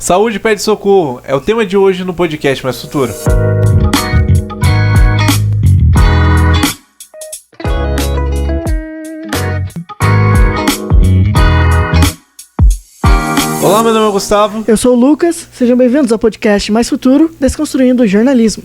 Saúde pede socorro é o tema de hoje no podcast Mais Futuro. Olá, meu nome é Gustavo. Eu sou o Lucas, sejam bem-vindos ao podcast Mais Futuro, Desconstruindo o Jornalismo.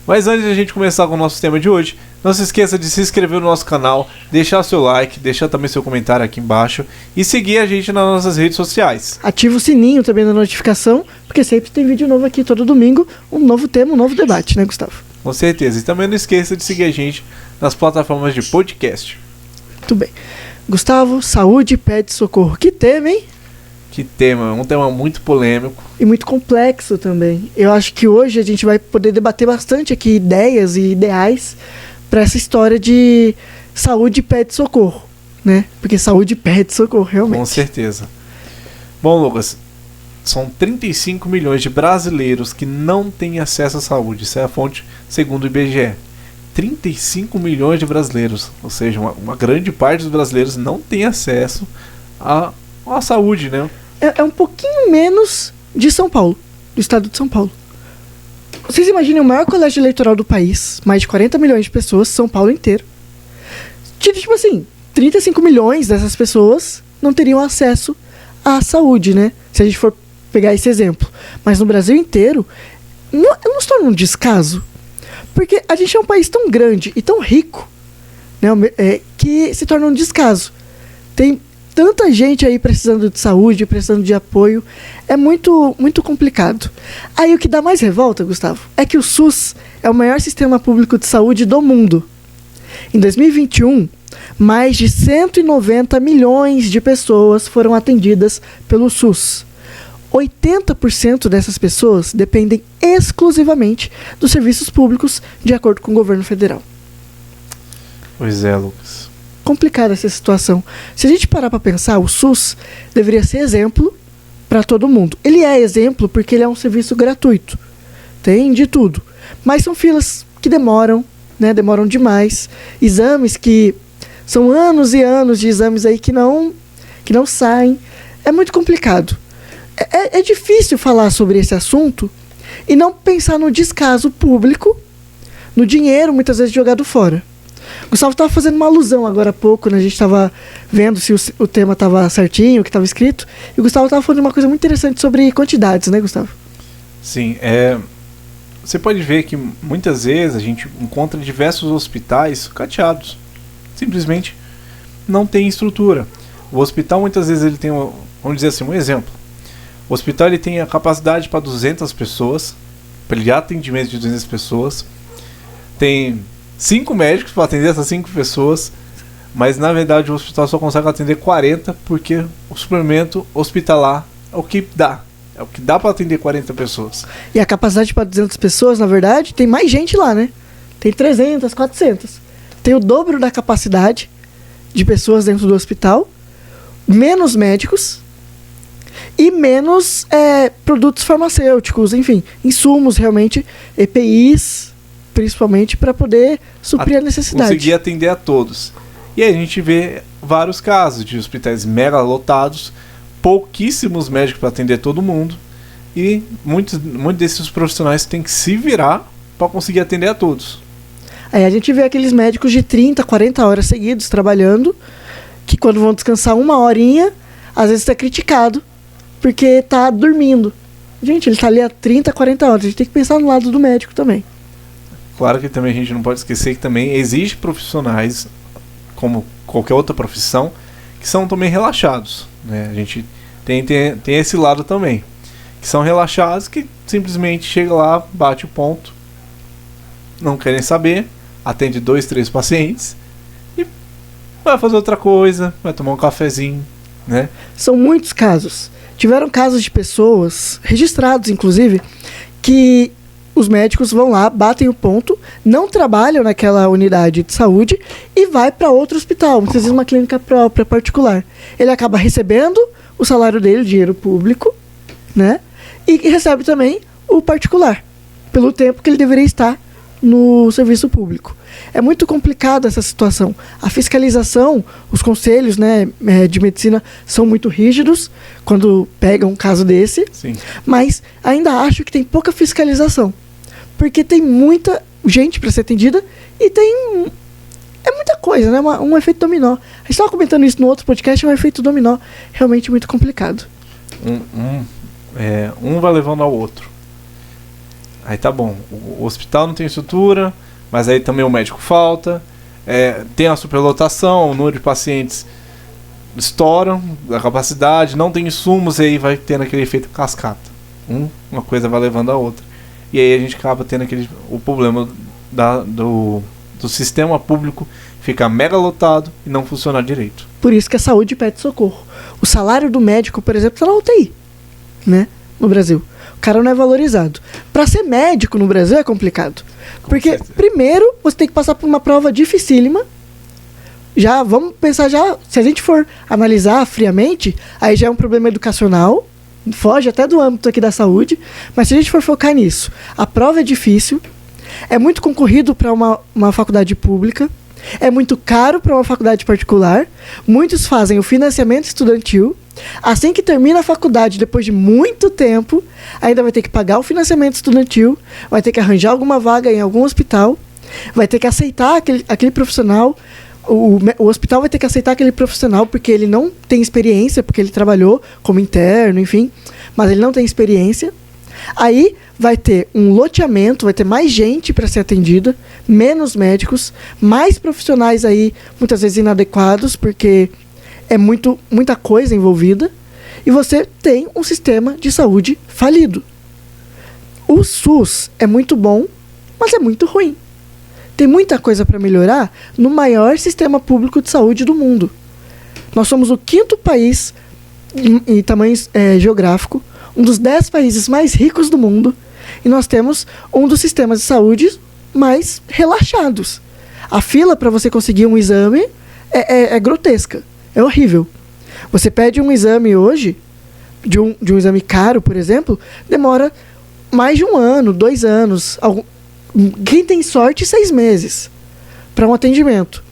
Mas antes de a gente começar com o nosso tema de hoje, não se esqueça de se inscrever no nosso canal, deixar seu like, deixar também seu comentário aqui embaixo e seguir a gente nas nossas redes sociais. Ativa o sininho também da notificação, porque sempre tem vídeo novo aqui todo domingo, um novo tema, um novo debate, né, Gustavo? Com certeza. E também não esqueça de seguir a gente nas plataformas de podcast. Muito bem. Gustavo, saúde pede socorro. Que tema, hein? Que tema, um tema muito polêmico. E muito complexo também. Eu acho que hoje a gente vai poder debater bastante aqui ideias e ideais para essa história de saúde pede socorro, né? Porque saúde pede socorro, realmente. Com certeza. Bom, Lucas, são 35 milhões de brasileiros que não têm acesso à saúde. Isso é a fonte segundo o IBGE. 35 milhões de brasileiros, ou seja, uma grande parte dos brasileiros não tem acesso à saúde, né? É um pouquinho menos de São Paulo, do estado de São Paulo. Vocês imaginem o maior colégio eleitoral do país, mais de 40 milhões de pessoas, São Paulo inteiro. Tipo assim, 35 milhões dessas pessoas não teriam acesso à saúde, né? Se a gente for pegar esse exemplo. Mas no Brasil inteiro, não se torna um descaso. Porque a gente é um país tão grande e tão rico, né, que se torna um descaso. Tem tanta gente aí precisando de saúde, precisando de apoio, é muito, muito complicado. Aí o que dá mais revolta, Gustavo, é que o SUS é o maior sistema público de saúde do mundo. Em 2021, mais de 190 milhões de pessoas foram atendidas pelo SUS. 80% dessas pessoas dependem exclusivamente dos serviços públicos, de acordo com o governo federal. Pois é, Lucas. Complicada essa situação. Se a gente parar para pensar, o SUS deveria ser exemplo para todo mundo. Ele é exemplo porque ele é um serviço gratuito. Tem de tudo. Mas são filas que demoram, né? Demoram demais. Exames que são anos e anos de exames aí que não saem. É muito complicado. É difícil falar sobre esse assunto e não pensar no descaso público, no dinheiro muitas vezes jogado fora. O Gustavo estava fazendo uma alusão agora há pouco, né? A gente estava vendo se o tema estava certinho, o que estava escrito, e o Gustavo estava falando uma coisa muito interessante sobre quantidades, né, Gustavo? Sim, você pode ver que muitas vezes a gente encontra diversos hospitais cateados. Simplesmente não tem estrutura. O hospital muitas vezes ele tem, vamos dizer assim, um exemplo. O hospital ele tem a capacidade para 200 pessoas, para ele dar atendimento de 200 pessoas. Tem 5 médicos para atender essas 5 pessoas, mas na verdade o hospital só consegue atender 40 porque o suplemento hospitalar é o que dá. É o que dá para atender 40 pessoas. E a capacidade para 200 pessoas, na verdade, tem mais gente lá, né? Tem 300, 400. Tem o dobro da capacidade de pessoas dentro do hospital, menos médicos e menos produtos farmacêuticos, enfim, insumos realmente, EPIs, principalmente para poder suprir a necessidade. Conseguir atender a todos. E aí a gente vê vários casos de hospitais mega lotados, pouquíssimos médicos para atender todo mundo, e muitos desses profissionais têm que se virar para conseguir atender a todos. Aí a gente vê aqueles médicos de 30, 40 horas seguidos trabalhando, que quando vão descansar uma horinha, às vezes é criticado, porque está dormindo. Gente, ele está ali há 30, 40 horas, a gente tem que pensar no lado do médico também. Claro que também a gente não pode esquecer que também existe profissionais, como qualquer outra profissão, que são também relaxados, né? A gente tem esse lado também, que são relaxados, que simplesmente chega lá, bate o ponto, não querem saber, atende 2, 3 pacientes e vai fazer outra coisa, vai tomar um cafezinho, né? São muitos casos. Tiveram casos de pessoas, registrados inclusive, que os médicos vão lá, batem o ponto, não trabalham naquela unidade de saúde e vai para outro hospital, muitas vezes uma clínica própria, particular. Ele acaba recebendo o salário dele, dinheiro público, né? E recebe também o particular, pelo tempo que ele deveria estar no serviço público. É muito complicada essa situação. A fiscalização, os conselhos, né, de medicina são muito rígidos quando pegam um caso desse, Sim. mas ainda acho que tem pouca fiscalização, porque tem muita gente para ser atendida e tem... É muita coisa, né? Um efeito dominó. A gente estava comentando isso no outro podcast, é um efeito dominó realmente muito complicado. Um vai levando ao outro. Aí tá bom, o hospital não tem estrutura, mas aí também o médico falta, tem a superlotação, o número de pacientes estouram, a capacidade, não tem insumos, e aí vai tendo aquele efeito cascata. Uma coisa vai levando a outra. E aí a gente acaba tendo o problema do sistema público ficar mega lotado e não funcionar direito. Por isso que a saúde pede socorro. O salário do médico, por exemplo, está na UTI, né? No Brasil. O cara não é valorizado. Para ser médico no Brasil é complicado. Porque, primeiro, você tem que passar por uma prova dificílima. Já, vamos pensar já, se a gente for analisar friamente, aí já é um problema educacional, foge até do âmbito aqui da saúde, mas se a gente for focar nisso, a prova é difícil, é muito concorrido para uma faculdade pública, é muito caro para uma faculdade particular, muitos fazem o financiamento estudantil, assim que termina a faculdade, depois de muito tempo, ainda vai ter que pagar o financiamento estudantil, vai ter que arranjar alguma vaga em algum hospital, vai ter que aceitar aquele profissional, o hospital vai ter que aceitar aquele profissional porque ele não tem experiência, porque ele trabalhou como interno, enfim, mas ele não tem experiência. Aí vai ter um loteamento, vai ter mais gente para ser atendida, menos médicos, mais profissionais aí, muitas vezes inadequados, porque é muita coisa envolvida, e você tem um sistema de saúde falido. O SUS é muito bom, mas é muito ruim. Tem muita coisa para melhorar no maior sistema público de saúde do mundo. Nós somos o 5º país em tamanho geográfico, um dos 10 países mais ricos do mundo, e nós temos um dos sistemas de saúde mais relaxados. A fila para você conseguir um exame é grotesca, é horrível. Você pede um exame hoje, de um exame caro, por exemplo, demora mais de 1 ano, 2 anos, quem tem sorte, 6 meses para um atendimento.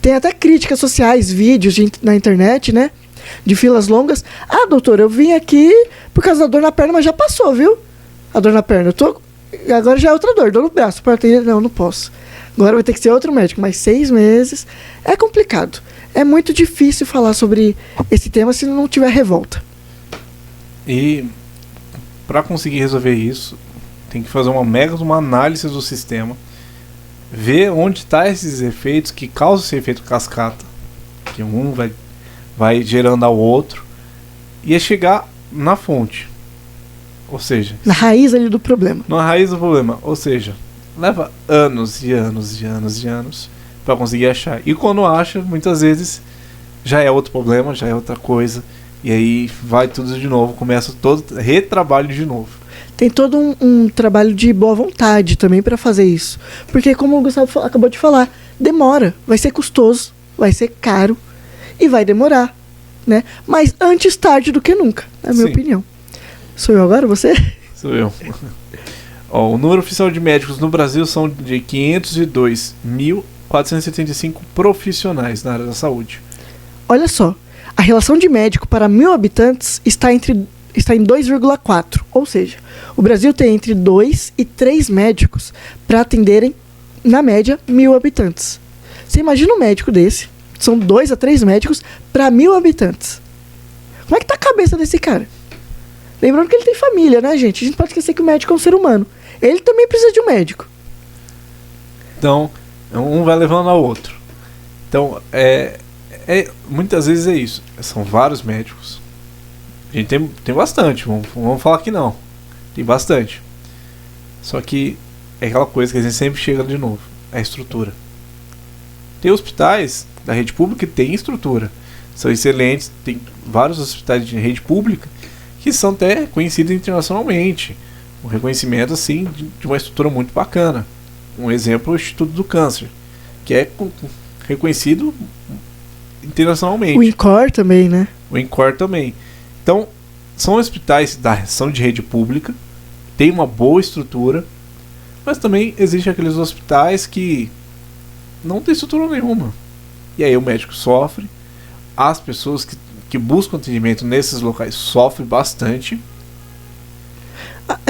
Tem até críticas sociais, vídeos na internet, né? De filas longas. Ah, doutor, eu vim aqui por causa da dor na perna, mas já passou, viu? A dor na perna. Agora já é outra dor no braço. Para atender, não posso. Agora vai ter que ser outro médico, mas 6 meses é complicado. É muito difícil falar sobre esse tema se não tiver revolta. E para conseguir resolver isso, tem que fazer uma análise do sistema, ver onde está esses efeitos que causam esse efeito cascata, que um vai gerando ao outro, e é chegar na fonte, ou seja, na raiz ali do problema. Na raiz do problema, ou seja, leva anos e anos e anos e anos para conseguir achar, e quando acha, muitas vezes já é outro problema, já é outra coisa, e aí vai tudo de novo, começa todo retrabalho de novo. Tem todo um trabalho de boa vontade também para fazer isso. Porque, como o Gustavo acabou de falar, demora, vai ser custoso, vai ser caro e vai demorar, né? Mas antes tarde do que nunca, é a minha opinião. Sou eu agora, você? Sou eu. O número oficial de médicos no Brasil são de 502.475 profissionais na área da saúde. Olha só, a relação de médico para 1.000 habitantes está em 2,4, ou seja, o Brasil tem entre 2 e 3 médicos para atenderem, na média, 1.000 habitantes. Você imagina um médico desse, são 2 a 3 médicos para 1.000 habitantes. Como é que tá a cabeça desse cara? Lembrando que ele tem família, né, gente? A gente pode esquecer que o médico é um ser humano. Ele também precisa de um médico. Então, um vai levando ao outro. Então, muitas vezes é isso. São vários médicos. A gente tem bastante, vamos falar que não. Tem bastante. Só que é aquela coisa que a gente sempre chega de novo. É a estrutura. Tem hospitais da rede pública que tem estrutura. São excelentes. Tem vários hospitais de rede pública que são até conhecidos internacionalmente. Um reconhecimento assim de uma estrutura muito bacana. Um exemplo é o Instituto do Câncer, que é reconhecido internacionalmente. O INCOR também, né? O INCOR também. Então, são hospitais são de rede pública, tem uma boa estrutura, Mas também existem aqueles hospitais que não tem estrutura nenhuma. E aí o médico sofre, as pessoas que buscam atendimento nesses locais sofrem bastante.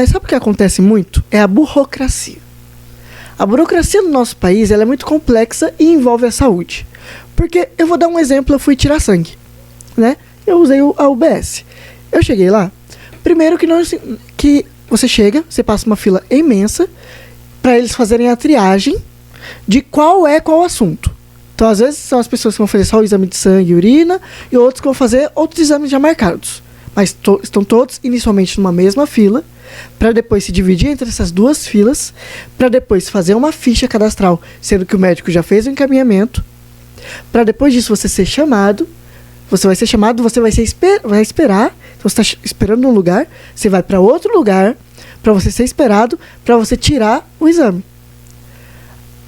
Sabe o que acontece muito? É a burocracia. A burocracia no nosso país ela é muito complexa e envolve a saúde. Porque, eu vou dar um exemplo, eu fui tirar sangue, né? Eu usei a UBS. Eu cheguei lá, primeiro que você chega, você passa uma fila imensa para eles fazerem a triagem de qual assunto. Então, às vezes, são as pessoas que vão fazer só o exame de sangue e urina e outros que vão fazer outros exames já marcados. Mas estão todos inicialmente numa mesma fila, para depois se dividir entre essas duas filas, para depois fazer uma ficha cadastral, sendo que o médico já fez o encaminhamento, para depois disso você ser chamado, você vai esperar, então você está esperando um lugar, você vai para outro lugar, para você ser esperado, para você tirar o exame.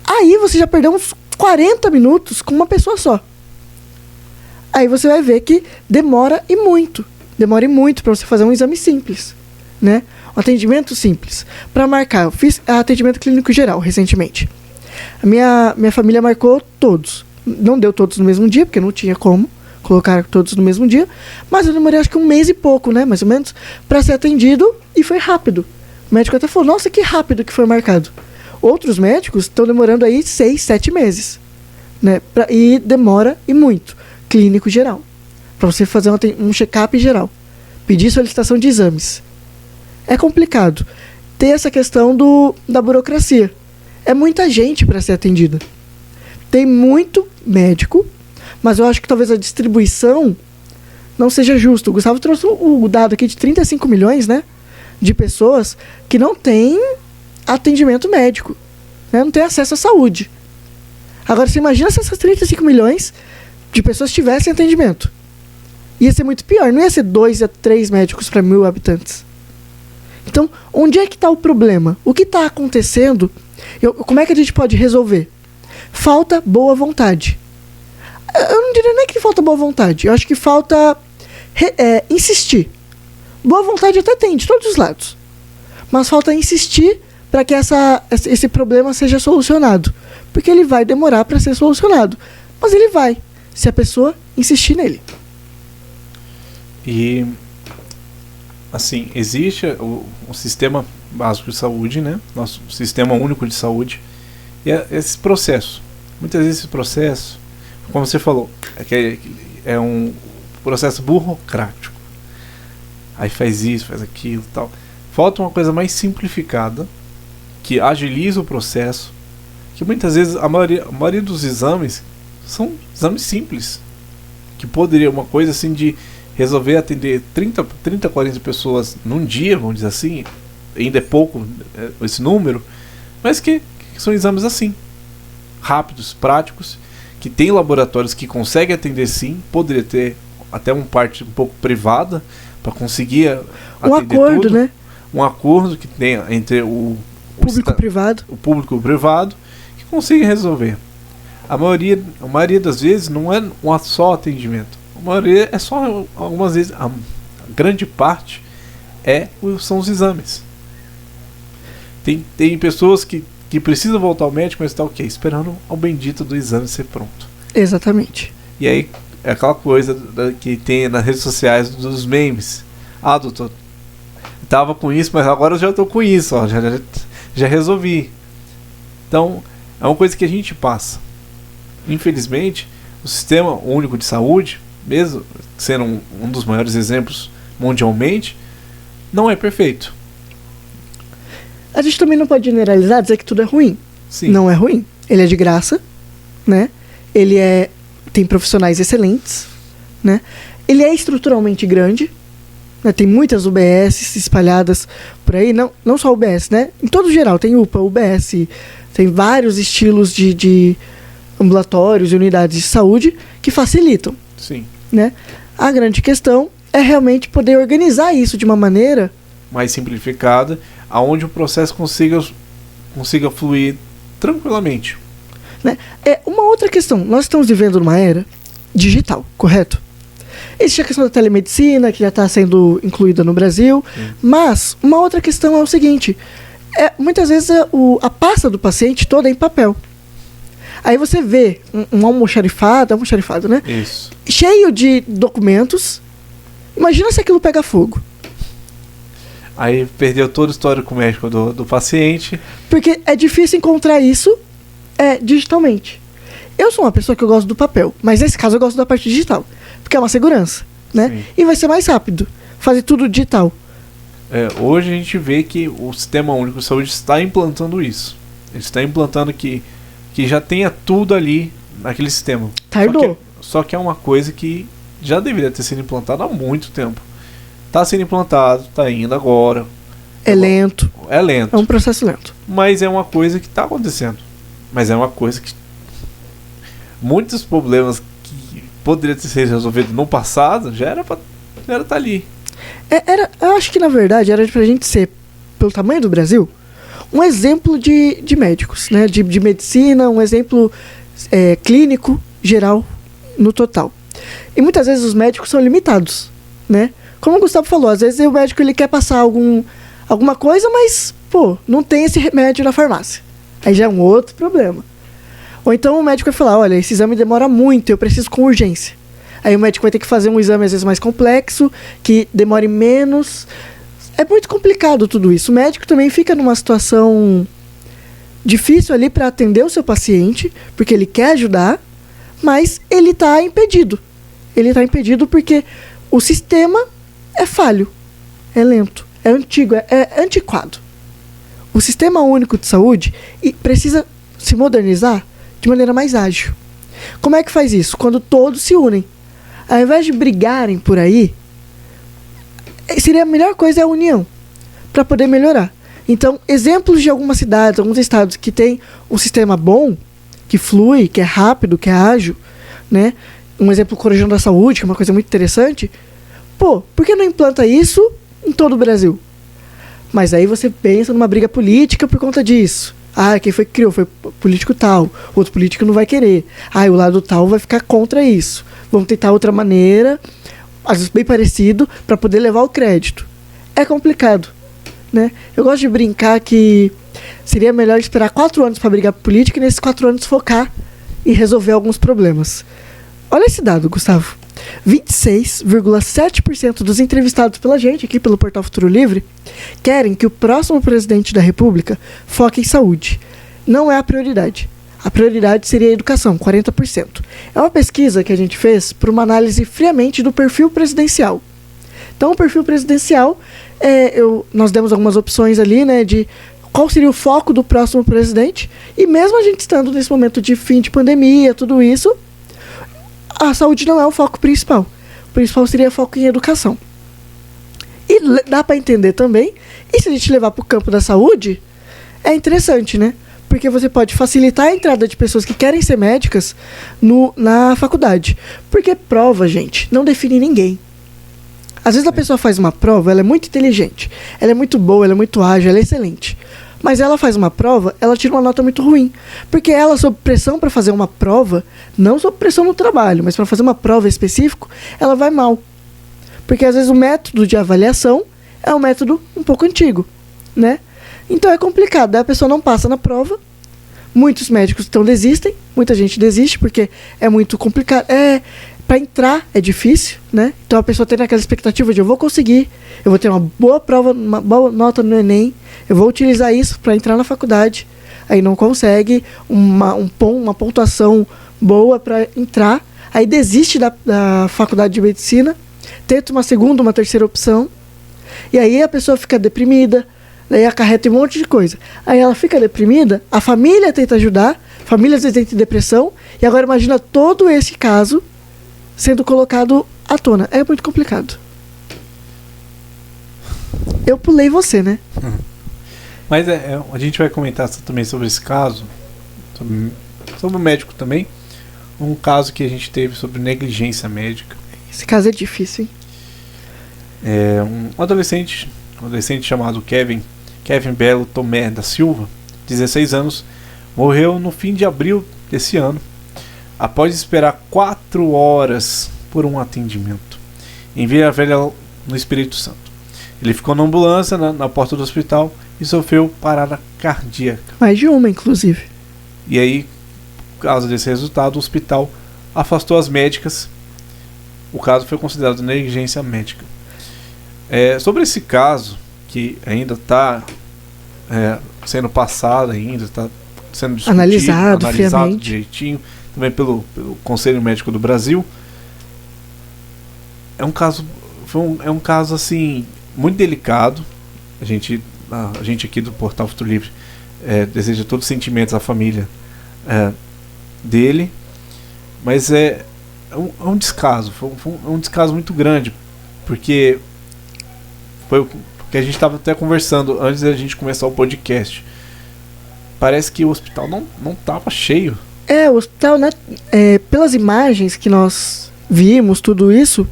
Aí você já perdeu uns 40 minutos com uma pessoa só. Aí você vai ver que demora e muito para você fazer um exame simples, né? Um atendimento simples. Para marcar, eu fiz atendimento clínico geral recentemente. A minha família marcou todos. Não deu todos no mesmo dia, porque não tinha como colocar todos no mesmo dia. Mas eu demorei acho que 1 mês e pouco, né? Mais ou menos, para ser atendido e foi rápido. O médico até falou, nossa, que rápido que foi marcado. Outros médicos estão demorando aí 6, 7 meses, né? E demora e muito. Clínico geral. Para você fazer um check-up geral. Pedir solicitação de exames. É complicado. Tem essa questão da burocracia. É muita gente para ser atendida. Tem muito médico, mas eu acho que talvez a distribuição não seja justa. O Gustavo trouxe o dado aqui de 35 milhões, né? De pessoas que não têm atendimento médico, né? Não têm acesso à saúde. Agora, você imagina se essas 35 milhões de pessoas tivessem atendimento. Ia ser muito pior. Não ia ser 2 a 3 médicos para 1.000 habitantes. Então, onde é que está o problema? O que está acontecendo? Como é que a gente pode resolver? Falta boa vontade. Eu não diria nem que falta boa vontade. Eu acho que falta insistir. Boa vontade até tem, de todos os lados. Mas falta insistir para que esse problema seja solucionado. Porque ele vai demorar para ser solucionado. Mas ele vai, se a pessoa insistir nele. E, assim, existe o sistema básico de saúde, né? Nosso sistema único de saúde. E esse processo. Muitas vezes esse processo, como você falou, é um processo burocrático. Aí faz isso, faz aquilo e tal. Falta uma coisa mais simplificada, que agiliza o processo, que muitas vezes a maioria dos exames são exames simples, que poderia uma coisa assim de resolver atender 30, 40 pessoas num dia, vamos dizer assim, ainda é pouco esse número, mas que são exames assim, rápidos, práticos, que tem laboratórios que conseguem atender sim, poderia ter até uma parte um pouco privada para conseguir atender acordo, tudo, né? Um acordo que tenha entre o público privado que consiga resolver. A maioria das vezes não é um só atendimento. A maioria é só, algumas vezes, a grande parte são os exames. Tem pessoas que precisam voltar ao médico, mas está ok, esperando o bendito do exame ser pronto. Exatamente. E aí, é aquela coisa que tem nas redes sociais dos memes. Ah, doutor, tava com isso, mas agora eu já tô com isso, ó, já resolvi. Então, é uma coisa que a gente passa. Infelizmente, o Sistema Único de Saúde, mesmo sendo um dos maiores exemplos mundialmente, não é perfeito. A gente também não pode generalizar, dizer que tudo é ruim. Sim. Não é ruim. Ele é de graça, né? Ele tem profissionais excelentes, né? Ele é estruturalmente grande, né? Tem muitas UBS espalhadas por aí, não só UBS, né? Em todo geral, tem UPA, UBS, tem vários estilos de ambulatórios e unidades de saúde que facilitam. Sim. Né? A grande questão é realmente poder organizar isso de uma maneira mais simplificada, aonde o processo consiga fluir tranquilamente. Né? Uma outra questão, nós estamos vivendo numa era digital, correto? Existe a questão da telemedicina, que já está sendo incluída no Brasil, mas uma outra questão é o seguinte, muitas vezes a pasta do paciente toda é em papel. Aí você vê um almoxarifado, né? Isso. Cheio de documentos. Imagina se aquilo pega fogo. Aí perdeu todo o histórico médico do paciente. Porque é difícil encontrar isso digitalmente. Eu sou uma pessoa que eu gosto do papel, mas nesse caso eu gosto da parte digital. Porque é uma segurança, né? Sim. E vai ser mais rápido fazer tudo digital. Hoje a gente vê que o Sistema Único de Saúde está implantando isso. Ele está implantando que já tenha tudo ali naquele sistema. Tardou. Só que é uma coisa que já deveria ter sido implantada há muito tempo. Está sendo implantado, está indo agora. É lento. É lento. É um processo lento. Mas é uma coisa que está acontecendo. Mas é uma coisa que muitos problemas que poderiam ter sido resolvidos no passado já era estar ali. Eu acho que na verdade era pra gente ser, pelo tamanho do Brasil, um exemplo de médicos, né? De medicina, um exemplo clínico, geral, no total. E muitas vezes os médicos são limitados, né? Como o Gustavo falou, às vezes o médico ele quer passar alguma coisa, mas, não tem esse remédio na farmácia. Aí já é um outro problema. Ou então o médico vai falar, olha, esse exame demora muito, eu preciso com urgência. Aí o médico vai ter que fazer um exame às vezes mais complexo, que demore menos. É muito complicado tudo isso. O médico também fica numa situação difícil ali para atender o seu paciente, porque ele quer ajudar, mas ele está impedido. Ele está impedido porque o sistema é falho, é lento, é antigo, é antiquado. O Sistema Único de Saúde precisa se modernizar de maneira mais ágil. Como é que faz isso? Quando todos se unem. Ao invés de brigarem por aí, seria a melhor coisa a união, para poder melhorar. Então, exemplos de algumas cidades, alguns estados que tem um sistema bom, que flui, que é rápido, que é ágil, né? Um exemplo, o Corujão da Saúde, que é uma coisa muito interessante. Por que não implanta isso em todo o Brasil? Mas aí você pensa numa briga política por conta disso. Quem foi que criou? Foi político tal. Outro político não vai querer. O lado tal vai ficar contra isso. Vamos tentar outra maneira, às vezes bem parecido, para poder levar o crédito. É complicado, né? Eu gosto de brincar que seria melhor esperar 4 anos para brigar por política e nesses 4 anos focar e resolver alguns problemas. Olha esse dado, Gustavo. 26,7% dos entrevistados pela gente, aqui pelo Portal Futuro Livre, querem que o próximo presidente da República foque em saúde. Não é a prioridade. A prioridade seria a educação, 40%. É uma pesquisa que a gente fez por uma análise friamente do perfil presidencial. Então, o perfil presidencial, nós demos algumas opções ali, né, de qual seria o foco do próximo presidente. E mesmo a gente estando nesse momento de fim de pandemia, tudo isso, a saúde não é o foco principal. O principal seria o foco em educação. E dá para entender também, e se a gente levar para o campo da saúde, é interessante, né? Porque você pode facilitar a entrada de pessoas que querem ser médicas na faculdade. Porque prova, gente, não define ninguém. Às vezes a pessoa faz uma prova, ela é muito inteligente, ela é muito boa, ela é muito ágil, ela é excelente. Mas ela faz uma prova, ela tira uma nota muito ruim. Porque ela, sob pressão para fazer uma prova, não sob pressão no trabalho, mas para fazer uma prova específica, ela vai mal. Porque às vezes o método de avaliação é um método um pouco antigo, né? Então é complicado, daí a pessoa não passa na prova, muitos médicos então desistem, muita gente desiste porque é muito complicado, para entrar é difícil, né? Então a pessoa tem aquela expectativa de eu vou conseguir, eu vou ter uma boa prova, uma boa nota no Enem, eu vou utilizar isso para entrar na faculdade, aí não consegue uma pontuação boa para entrar, aí desiste da faculdade de medicina, tenta uma segunda, uma terceira opção, e aí a pessoa fica deprimida, daí acarreta um monte de coisa. Aí ela fica deprimida, a família tenta ajudar, a família às vezes entra em depressão, e agora imagina todo esse caso sendo colocado à tona. É muito complicado. Eu pulei você, né? Mas a gente vai comentar também sobre esse caso, sobre o médico também. Um caso que a gente teve sobre negligência médica. Esse caso é difícil, hein? Um adolescente chamado Kevin Belo Tomé da Silva, 16 anos, morreu no fim de abril desse ano, após esperar 4 horas por um atendimento em Vila Velha, no Espírito Santo. Ele ficou na ambulância na porta do hospital e sofreu parada cardíaca. Mais de uma, inclusive. E aí, por causa desse resultado, o hospital afastou as médicas. O caso foi considerado negligência médica. Sobre esse caso, que ainda está sendo passado, ainda está sendo discutido, analisado friamente, direitinho, também pelo Conselho Médico do Brasil. É um caso assim muito delicado. A gente aqui do Portal Futuro Livre deseja todos os sentimentos à família dele, mas é um descaso, foi um descaso muito grande, porque foi o que a gente estava até conversando antes da gente começar o podcast. Parece que o hospital não estava cheio. O hospital, né? Pelas imagens que nós vimos, tudo isso,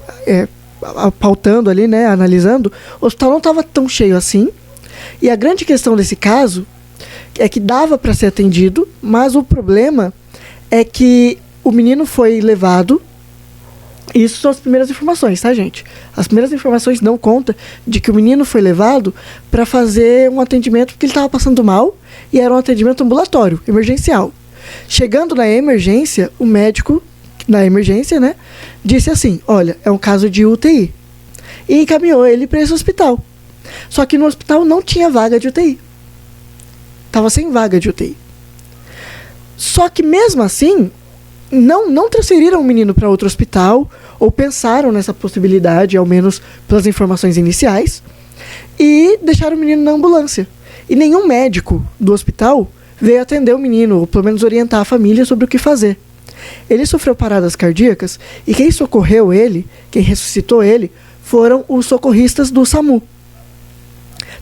pautando ali, né? Analisando, o hospital não estava tão cheio assim. E a grande questão desse caso é que dava para ser atendido, mas o problema é que o menino foi levado. Isso são as primeiras informações, tá, gente? As primeiras informações dão conta de que o menino foi levado para fazer um atendimento porque ele estava passando mal e era um atendimento ambulatório, emergencial. Chegando na emergência, o médico na emergência, né, disse assim: olha, é um caso de UTI. E encaminhou ele para esse hospital. Só que no hospital não tinha vaga de UTI. Estava sem vaga de UTI. Só que mesmo assim, não transferiram o menino para outro hospital, ou pensaram nessa possibilidade, ao menos pelas informações iniciais, e deixaram o menino na ambulância. E nenhum médico do hospital veio atender o menino, ou pelo menos orientar a família sobre o que fazer. Ele sofreu paradas cardíacas, e quem socorreu ele, quem ressuscitou ele, foram os socorristas do SAMU.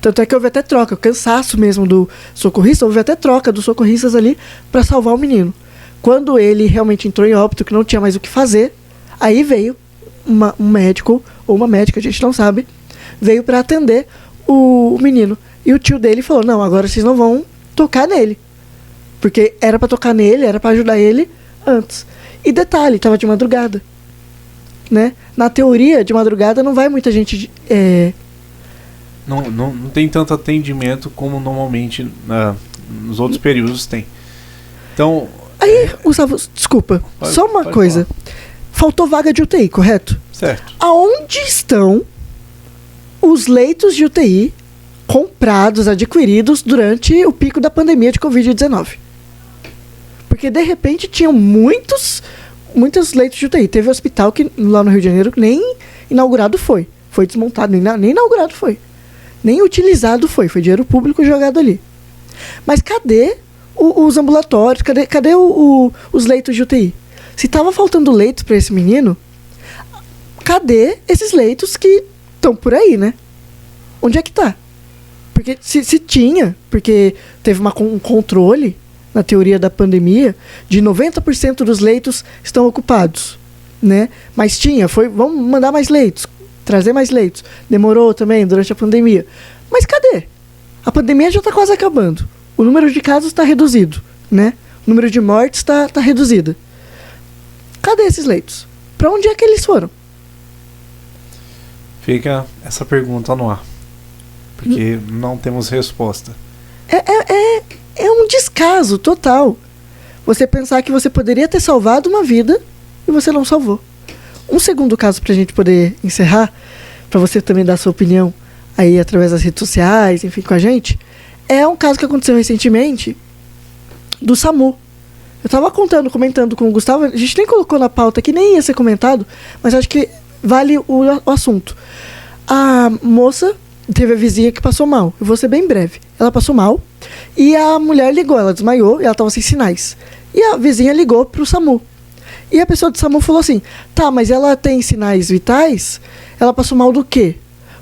Tanto é que houve até troca, o cansaço mesmo do socorrista, houve até troca dos socorristas ali para salvar o menino. Quando ele realmente entrou em óbito, que não tinha mais o que fazer, aí veio um médico, ou uma médica, a gente não sabe, veio para atender o menino. E o tio dele falou: não, agora vocês não vão tocar nele. Porque era para tocar nele, era para ajudar ele antes. E detalhe, estava de madrugada. Né? Na teoria, de madrugada não vai muita gente... Não tem tanto atendimento como normalmente nos outros períodos tem. Então... Aí, Gustavo, desculpa, só uma coisa. Falar. Faltou vaga de UTI, correto? Certo. Aonde estão os leitos de UTI comprados, adquiridos durante o pico da pandemia de Covid-19? Porque, de repente, tinham muitos leitos de UTI. Teve um hospital que, lá no Rio de Janeiro, que nem inaugurado foi. Foi desmontado, nem inaugurado foi. Nem utilizado foi. Foi dinheiro público jogado ali. Mas cadê os ambulatórios? Cadê os leitos de UTI? Se estava faltando leito para esse menino, cadê esses leitos que estão por aí, né? Onde é que tá? Porque se tinha, porque teve um controle na teoria da pandemia de 90% dos leitos estão ocupados, né? Mas vamos mandar mais leitos, trazer mais leitos. Demorou também durante a pandemia. Mas cadê? A pandemia já está quase acabando. O número de casos está reduzido, né? O número de mortes está reduzido. Cadê esses leitos? Para onde é que eles foram? Fica essa pergunta no ar. Porque não temos resposta. É um descaso total. Você pensar que você poderia ter salvado uma vida e você não salvou. Um segundo caso para a gente poder encerrar, para você também dar a sua opinião aí através das redes sociais, enfim, com a gente, é um caso que aconteceu recentemente do SAMU. Eu estava comentando com o Gustavo, a gente nem colocou na pauta aqui, nem ia ser comentado, mas acho que vale o assunto. A moça teve a vizinha que passou mal. Eu vou ser bem breve. Ela passou mal e a mulher ligou, ela desmaiou e ela estava sem sinais. E a vizinha ligou para o SAMU. E a pessoa do SAMU falou assim: tá, mas ela tem sinais vitais? Ela passou mal do quê?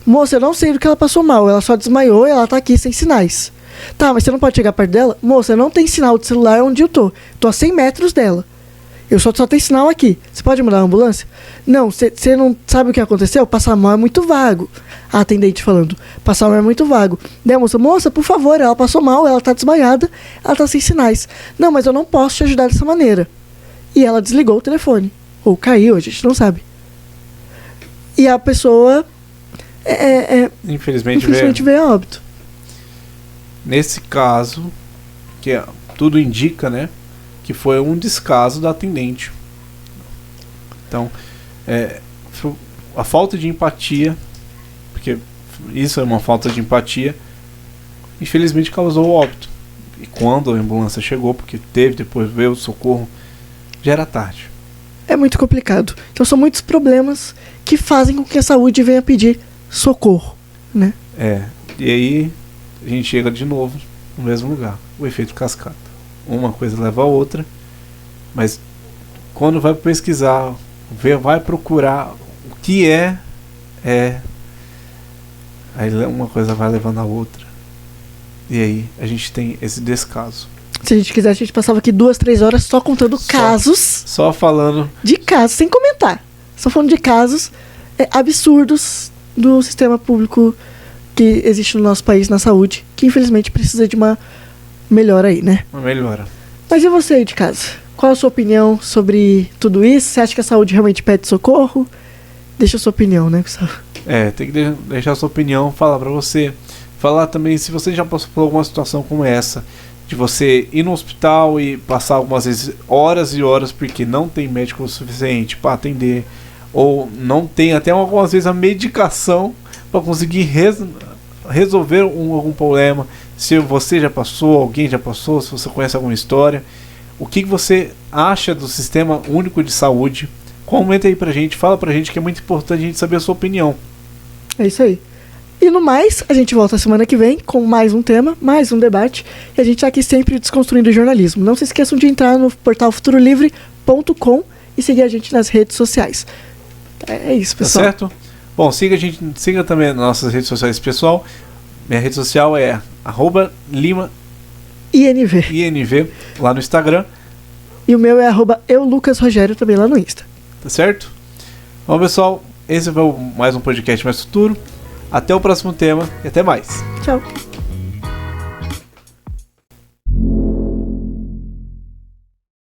Moça, eu não sei do que ela passou mal, ela só desmaiou e ela tá aqui sem sinais. Tá, mas você não pode chegar perto dela? Moça, não tem sinal de celular onde eu tô. Tô a 100 metros dela. Eu só tem sinal aqui. Você pode mandar uma ambulância? Não, você não sabe o que aconteceu? Passar mal é muito vago. A atendente falando, passar mal é muito vago. Daí a moça, por favor, ela passou mal, ela tá desmaiada, ela tá sem sinais. Não, mas eu não posso te ajudar dessa maneira. E ela desligou o telefone. Ou caiu, a gente não sabe. E a pessoa... Infelizmente veio a óbito. Nesse caso, que tudo indica, né, que foi um descaso da atendente. Então, a falta de empatia, porque isso é uma falta de empatia, infelizmente causou o óbito. E quando a ambulância chegou, porque depois veio o socorro, já era tarde. É muito complicado. Então são muitos problemas que fazem com que a saúde venha pedir socorro, né? E aí a gente chega de novo no mesmo lugar, o efeito cascata. Uma coisa leva a outra, mas quando vai pesquisar, vai procurar o que aí uma coisa vai levando a outra. E aí a gente tem esse descaso. Se a gente quiser, a gente passava aqui 2-3 horas só contando casos. Só falando de casos, sem comentar. Só falando de casos absurdos do sistema público que existe no nosso país na saúde, que infelizmente precisa de uma melhora aí, né? Uma melhora. Mas e você aí de casa? Qual a sua opinião sobre tudo isso? Você acha que a saúde realmente pede socorro? Deixa a sua opinião, né, Gustavo? Tem que deixar a sua opinião, falar pra você. Falar também se você já passou por alguma situação como essa, de você ir no hospital e passar algumas vezes horas e horas porque não tem médico o suficiente para atender, ou não tem até algumas vezes a medicação para conseguir resolver algum problema. Se você já passou, alguém já passou, se você conhece alguma história, o que você acha do Sistema Único de Saúde? Comenta aí pra gente, fala pra gente, que é muito importante a gente saber a sua opinião. É isso aí. E no mais, a gente volta semana que vem com mais um tema, mais um debate. E a gente tá aqui sempre desconstruindo o jornalismo. Não se esqueçam de entrar no portal futurolivre.com e seguir a gente nas redes sociais. É isso, pessoal. Tá certo? Bom, siga também nas nossas redes sociais, pessoal. Minha rede social é @lima INV lá no Instagram. E o meu é @euLucasRogério também lá no Insta. Tá certo? Bom, pessoal, esse foi mais um podcast Mais Futuro. Até o próximo tema e até mais. Tchau.